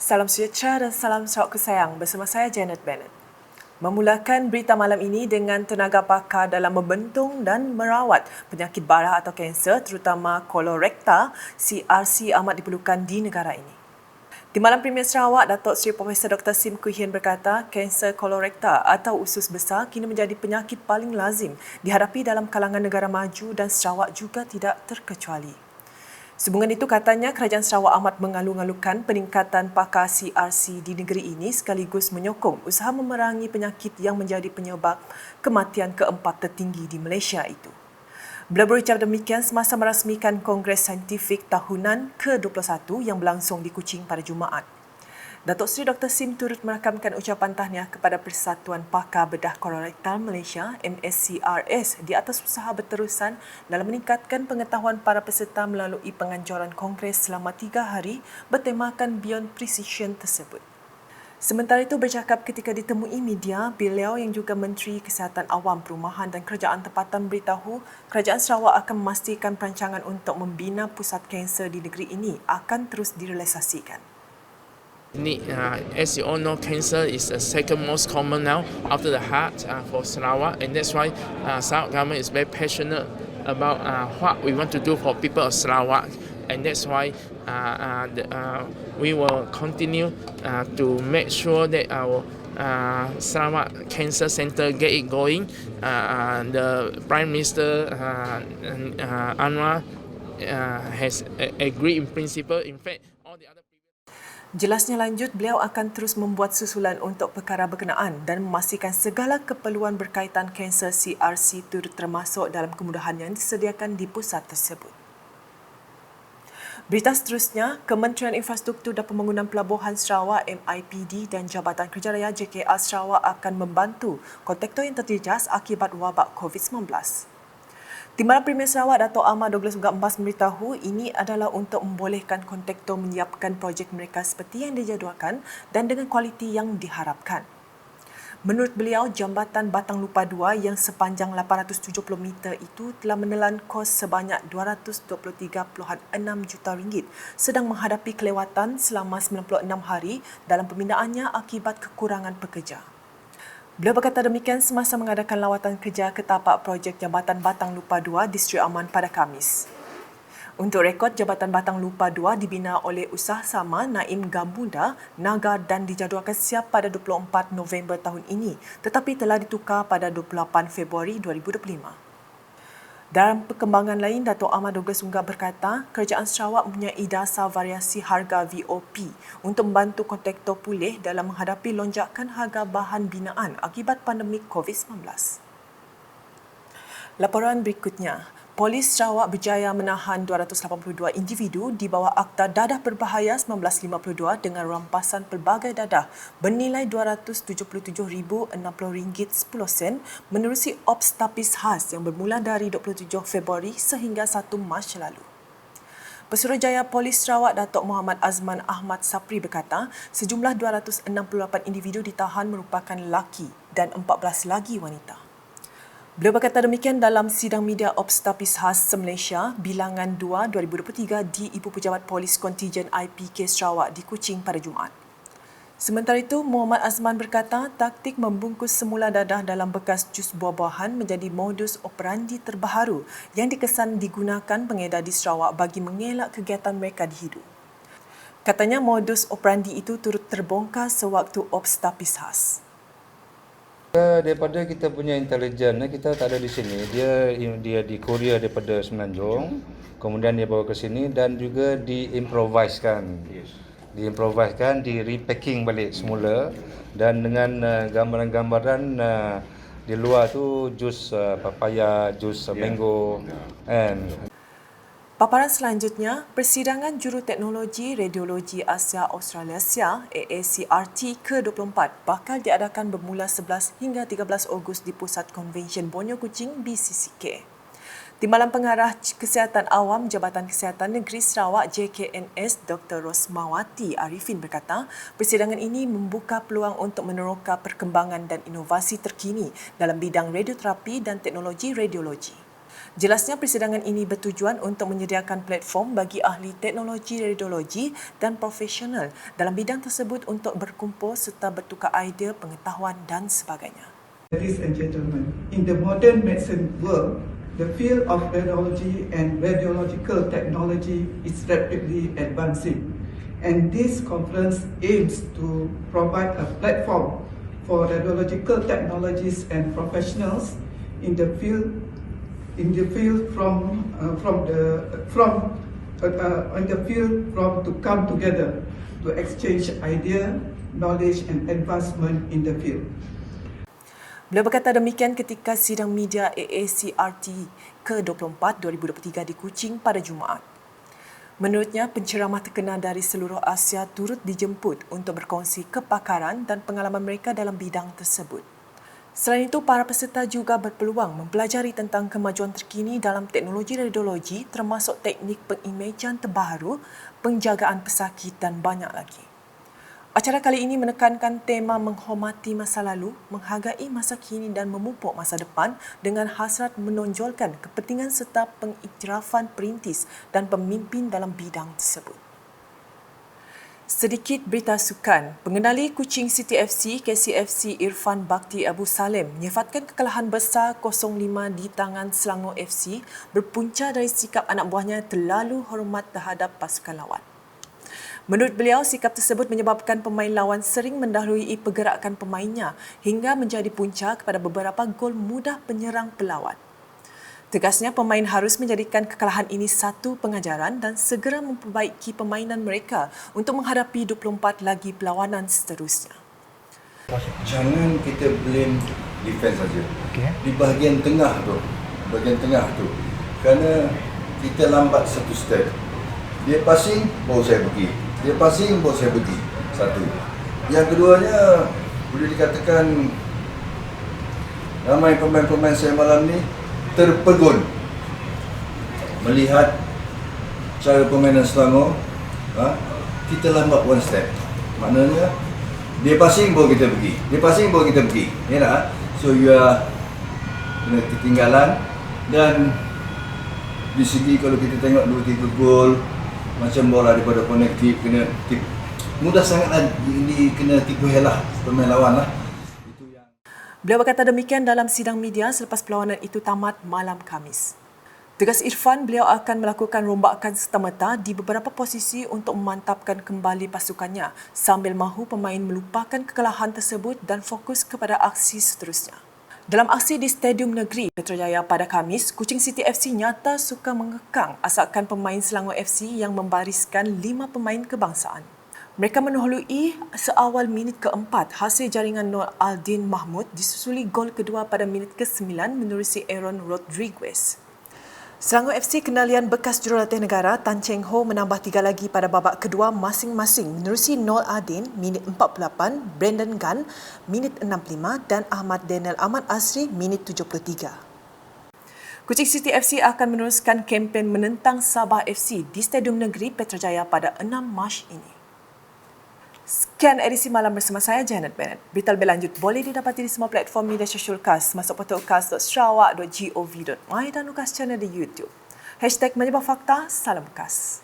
Salam sejahtera dan salam Sarawak Kesayang bersama saya Janet Bennett. Memulakan berita malam ini dengan tenaga pakar dalam membentung dan merawat penyakit bara atau kanser terutama kolorekta, CRC amat diperlukan di negara ini. Di Malam Premier Sarawak, Datuk Seri Profesor Dr. Sim Kui Hien berkata, kanser kolorekta atau usus besar kini menjadi penyakit paling lazim dihadapi dalam kalangan negara maju dan Sarawak juga tidak terkecuali. Sehubungan itu, katanya Kerajaan Sarawak amat mengalu-alukan peningkatan pakar CRC di negeri ini sekaligus menyokong usaha memerangi penyakit yang menjadi penyebab kematian keempat tertinggi di Malaysia itu. Beliau berucap demikian semasa merasmikan Kongres Saintifik Tahunan ke-21 yang berlangsung di Kuching pada Jumaat. Datuk Seri Dr. Sim turut merakamkan ucapan tahniah kepada Persatuan Pakar Bedah Kolorektal Malaysia MSCRS di atas usaha berterusan dalam meningkatkan pengetahuan para peserta melalui penganjuran kongres selama 3 hari bertemakan Beyond Precision tersebut. Sementara itu, bercakap ketika ditemui media, beliau yang juga Menteri Kesihatan Awam, Perumahan dan Kerajaan Tempatan beritahu Kerajaan Sarawak akan memastikan perancangan untuk membina pusat kanser di negeri ini akan terus direalisasikan. As you all know, cancer is the second most common now after the heart for Sarawak, and that's why Sarawak government is very passionate about what we want to do for people of Sarawak, and that's why we will continue to make sure that our Sarawak Cancer Centre get it going. The Prime Minister Anwar has agreed in principle. In fact, all the other. Jelasnya lanjut, beliau akan terus membuat susulan untuk perkara berkenaan dan memastikan segala keperluan berkaitan kanser CRC turut termasuk dalam kemudahan yang disediakan di pusat tersebut. Berita seterusnya, Kementerian Infrastruktur dan Pembangunan Pelabuhan Sarawak MIPD dan Jabatan Kerja Raya JKR Sarawak akan membantu kontraktor yang terjejas akibat wabak COVID-19. Timbalan Premier Sarawak Dato' Ahmad Douglas Embas memberitahu ini adalah untuk membolehkan kontraktor menyiapkan projek mereka seperti yang dijadualkan dan dengan kualiti yang diharapkan. Menurut beliau, jambatan Batang Lupa 2 yang sepanjang 870 meter itu telah menelan kos sebanyak RM223.6 juta sedang menghadapi kelewatan selama 96 hari dalam pembinaannya akibat kekurangan pekerja. Beliau berkata demikian semasa mengadakan lawatan kerja ke tapak projek Jambatan Batang Lupa 2 Distrik Aman pada Khamis. Untuk rekod, Jambatan Batang Lupa 2 dibina oleh Usaha-sama Naim Gamuda Naga dan dijadualkan siap pada 24 November tahun ini tetapi telah ditukar pada 28 Februari 2025. Dalam perkembangan lain, Dato' Ahmad Douglas juga berkata, Kerajaan Sarawak mempunyai dasar variasi harga VOP untuk membantu kontraktor pulih dalam menghadapi lonjakan harga bahan binaan akibat pandemik COVID-19. Laporan berikutnya, Polis Sarawak berjaya menahan 282 individu di bawah Akta Dadah Berbahaya 1952 dengan rampasan pelbagai dadah bernilai RM277,060.10 menerusi Ops Tapis Khas yang bermula dari 27 Februari sehingga 1 Mac lalu. Pesuruhjaya Polis Sarawak Datuk Muhammad Azman Ahmad Sapri berkata, sejumlah 268 individu ditahan merupakan lelaki dan 14 lagi wanita. Beliau berkata demikian dalam sidang media Ops Tapis Khas Malaysia Bilangan 2 2023 di Ibu Pejabat Polis Kontijen IPK Sarawak di Kuching pada Jumaat. Sementara itu, Muhammad Azman berkata taktik membungkus semula dadah dalam bekas jus buah-buahan menjadi modus operandi terbaru yang dikesan digunakan pengedar di Sarawak bagi mengelak kegiatan mereka dihidu. Katanya modus operandi itu turut terbongkar sewaktu Ops Tapis Khas. Daripada kita punya intelijen, kita tak ada di sini. Dia di Korea daripada Semenanjung, kemudian dia bawa ke sini dan juga diimprovisekan. Diimprovisekan, di repacking balik semula dan dengan gambaran-gambaran di luar tu jus papaya, jus mango and Paparan selanjutnya, Persidangan Juruteknologi Radiologi Asia Australasia AACRT ke-24 bakal diadakan bermula 11 hingga 13 Ogos di Pusat Konvensyen Borneo Kuching BCCK. Timbalan Pengarah Kesihatan Awam Jabatan Kesihatan Negeri Sarawak JKNS Dr. Rosmawati Arifin berkata, persidangan ini membuka peluang untuk meneroka perkembangan dan inovasi terkini dalam bidang radioterapi dan teknologi radiologi. Jelasnya persidangan ini bertujuan untuk menyediakan platform bagi ahli teknologi radiologi dan profesional dalam bidang tersebut untuk berkumpul serta bertukar idea, pengetahuan dan sebagainya. Ladies and gentlemen, in the modern medicine world, the field of radiology and radiological technology is rapidly advancing. And this conference aims to provide a platform for radiological technologists and professionals in the field to come together to exchange idea, knowledge and advancement in the field. Beliau berkata demikian ketika sidang media AACRT ke-24 2023 di Kuching pada Jumaat. Menurutnya, penceramah terkenal dari seluruh Asia turut dijemput untuk berkongsi kepakaran dan pengalaman mereka dalam bidang tersebut. Selain itu, para peserta juga berpeluang mempelajari tentang kemajuan terkini dalam teknologi radiologi termasuk teknik pengimejan terbaru, penjagaan pesakit dan banyak lagi. Acara kali ini menekankan tema menghormati masa lalu, menghargai masa kini dan memupuk masa depan dengan hasrat menonjolkan kepentingan serta pengiktirafan perintis dan pemimpin dalam bidang tersebut. Sedikit berita sukan. Pengendali Kuching City FC, KCFC Irfan Bakti Abu Salim menyifatkan kekalahan besar 0-5 di tangan Selangor FC berpunca dari sikap anak buahnya terlalu hormat terhadap pasukan lawan. Menurut beliau, sikap tersebut menyebabkan pemain lawan sering mendahului pergerakan pemainnya hingga menjadi punca kepada beberapa gol mudah penyerang pelawan. Tegasnya, pemain harus menjadikan kekalahan ini satu pengajaran dan segera memperbaiki permainan mereka untuk menghadapi 24 lagi perlawanan seterusnya. Jangan kita blame defense saja. Di bahagian tengah tu. Kerana kita lambat satu step. Dia passing, baru saya pergi. Dia passing, baru saya pergi. Satu. Yang keduanya, boleh dikatakan ramai pemain-pemain saya malam ni terpegun melihat cara permainan Selangor. Kita lambat one step. Maknanya, dia passing, baru kita pergi. Ya tak? So, you are kena ketinggalan. Dan di segi kalau kita tengok 2-3 gol macam bola daripada konektif, kena mudah sangatlah kena tipu helah pemain lawan lah. Beliau berkata demikian dalam sidang media selepas perlawanan itu tamat malam Khamis. Tegas Irfan, beliau akan melakukan rombakan serta-merta di beberapa posisi untuk memantapkan kembali pasukannya sambil mahu pemain melupakan kekalahan tersebut dan fokus kepada aksi seterusnya. Dalam aksi di Stadium Negeri Putrajaya pada Khamis, Kuching City FC nyata suka mengekang asalkan pemain Selangor FC yang membariskan 5 pemain kebangsaan. Mereka mendahului seawal minit keempat hasil jaringan Nur Aldin Mahmud disusuli gol kedua pada minit ke-9 menerusi Aaron Rodriguez. Selangor FC kendalian bekas jurulatih negara Tan Cheng Ho menambah 3 lagi pada babak kedua masing-masing menerusi Noel Adin minit 48, Brandon Gunn minit 65 dan Ahmad Daniel Ahmad Asri minit 73. Kuching City FC akan meneruskan kempen menentang Sabah FC di Stadium Negeri Putrajaya pada 6 Mac ini. Sekian edisi malam bersama saya, Janet Bennett. Berita lebih lanjut boleh didapati di semua platform media sosial KAS, masuk portal kas.sarawak.gov.my dan UKAS channel di YouTube. #Menyebar Fakta, salam KAS.